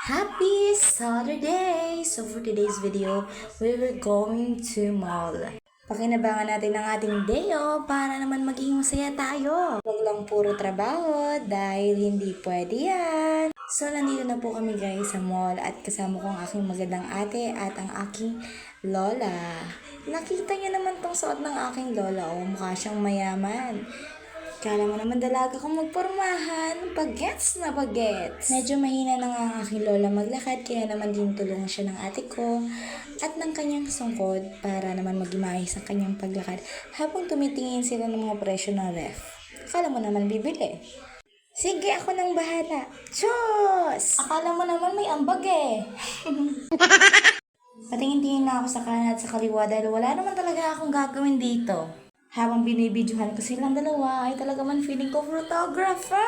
Happy Saturday! So for today's video, we were going to mall. Pakinabangan natin ang ating day para naman maging masaya tayo. Huwag lang puro trabaho dahil hindi pwede yan. So nandito na po kami guys sa mall at kasama ko ang aking magandang ate at ang aking lola. Nakita niyo naman tong suot ng aking lola mukha siyang mayaman. Kala mo naman dalaga kong magpormahan, bagets na bagets. Medyo mahina na nga ang aking lola maglakad, kaya naman tinutulungan siya ng ate ko at ng kanyang sungkod para naman maging ang kanyang paglakad habang tumitingin sila ng mga presyo ng ref. Akala mo naman bibili. Sige, ako nang bahala. Diyos! Akala mo naman may ambag eh. Patingin-tingin na ako sa kanan at sa kaliwa dahil wala naman talaga akong gagawin dito. Habang binibidyohan ko silang dalawa, ay talaga man feeling ko photographer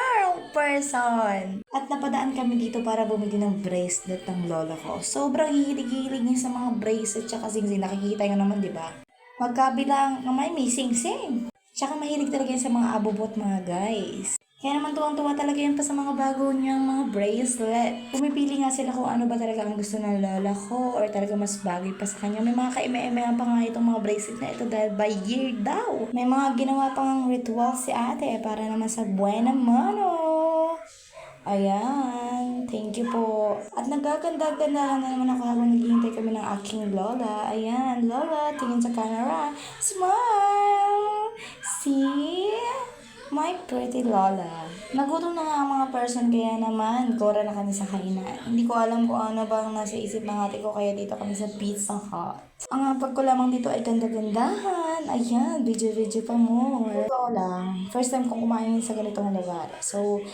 person. At napadaan kami dito para bumili ng bracelet ng lola ko. Sobrang hihilig-hilig niya sa mga bracelet tsaka sing-sing. Nakikita nyo naman, di ba? Magkabilang may sing-sing. Tsaka mahilig talaga yan sa mga abobot mga guys. Kaya naman tuwang-tuwa talaga yan pa sa mga bago niyang mga bracelet. Pumipili nga sila kung ano ba talaga ang gusto ng lola ko or talaga mas bagay pa sa kanya. May mga kaime-ime pa nga itong mga bracelet na ito dahil by year daw. May mga ginawa pang ritual si ate para naman sa buena mano. Ayan, thank you po. At nagaganda-ganda na naman ako habang naghihintay kami ng aking lola. Ayan, lola, tingin sa camera. Smile! See? My pretty lola. Nagutom na nga ang mga person kaya naman gora na kami sa kainan. Hindi ko alam kung ano bang nasa isip ng ate ko kaya dito kami sa Pizza Hut. Ang pag ko lamang dito ay ganda-gandahan. Ayan, video-video pa more. Ito lang. First time kong kumain sa ganitong lugar. So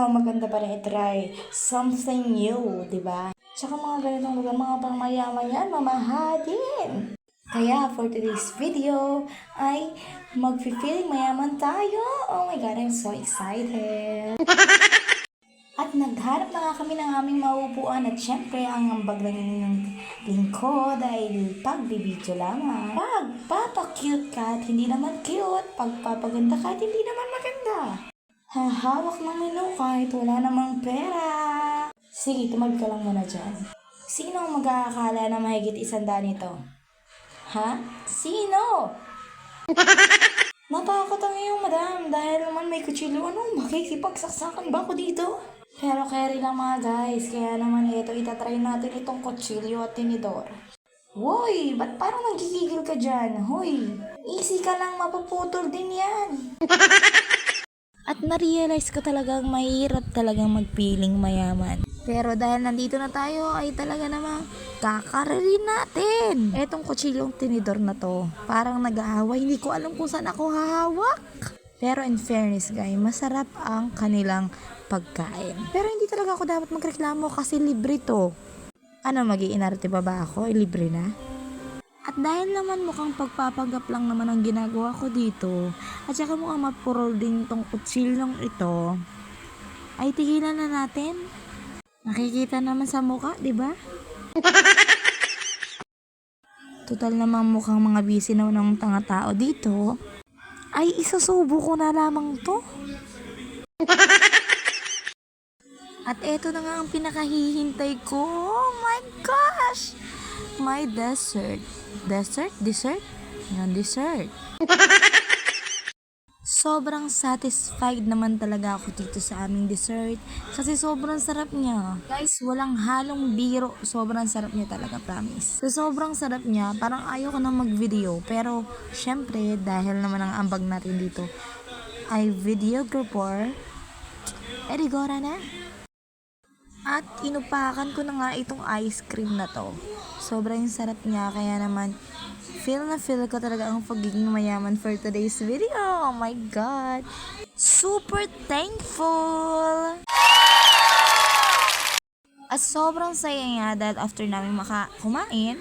maganda pa rin i-try something new, di ba? Tsaka mga ganitong lugar, mga pangmayaman yan, mamahalin. Kaya for today's video ay mag-feeling mayaman tayo. Oh my God, I'm so excited. At naghanap na nga kami ng aming maupuan at syempre ang ambag ng lingkod dahil pagbibidyo lamang. Pagpapakute ka at hindi naman cute, pagpapaganda ka at hindi naman maganda. Hahawak ng menu kahit wala namang pera. Sige, tumabi ka lang muna dyan. Sino ang mag-aakala na mahigit 100 nito? Ha? Sino? Natakot ang iyong madam dahil naman may kutsilyo. Ano? Makikipagsaksakan ba ako dito? Pero carry lang mga guys. Kaya naman ito, itatry natin itong kutsilyo at tinidor. Woy! Ba't parang nagkikigil ka dyan? Hoy! Easy ka lang, mapuputol din yan. At na-realize ko talagang mahirap talagang magpiling mayaman. Pero dahil nandito na tayo ay talaga namang kakarin natin. Etong kutsilyong tinidor na to, parang nag-aaway. Hindi ko alam kung saan ako hahawak. Pero in fairness guys, masarap ang kanilang pagkain. Pero hindi talaga ako dapat magreklamo kasi libre to. Ano, mag-iinarte pa ba ako? Libre na? At dahil naman mukhang pagpapanggap lang naman ang ginagawa ko dito, at saka mukhang mapurol din tong kutsilyong ito, ay tigilan na natin. Nakikita naman sa mukha, di ba? Total namang mukhang mga busy na ng tanga tao dito, ay isusubo ko na lamang to. At eto na nga ang pinakahihintay ko. Oh my gosh! My dessert. Dessert? Yan, dessert. Sobrang satisfied naman talaga ako dito sa aming dessert kasi sobrang sarap niya. Guys, walang halong biro. Sobrang sarap niya talaga, promise. So, sobrang sarap niya. Parang ayaw ko na mag-video. Pero, syempre, dahil naman ang ambag natin dito ay videographer, gora na. At inupakan ko na nga itong ice cream na to. Sobrang sarap niya, kaya naman feel ko talaga ang pagiging mayaman for today's video. Oh my God! Super thankful! At sobrang saya nga dahil after namin kumain,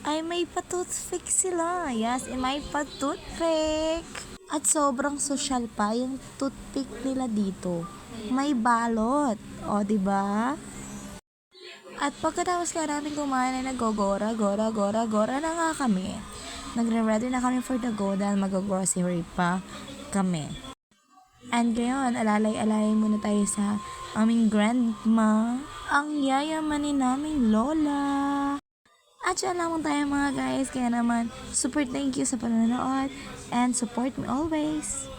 ay may pa-toothpick sila. Yes, may pa-toothpick. At sobrang social pa yung toothpick nila dito. May balot. O, diba? At pagkatapos ka namin kumain ay nag-gora na nga kami. Nagre-ready na kami for the go dahil mag-grocery pa kami. And ngayon, alalay-alay muna tayo sa aming grandma, ang yayamanin naming lola. At yan lamang tayo mga guys. Kaya naman, super thank you sa panonood and support me always.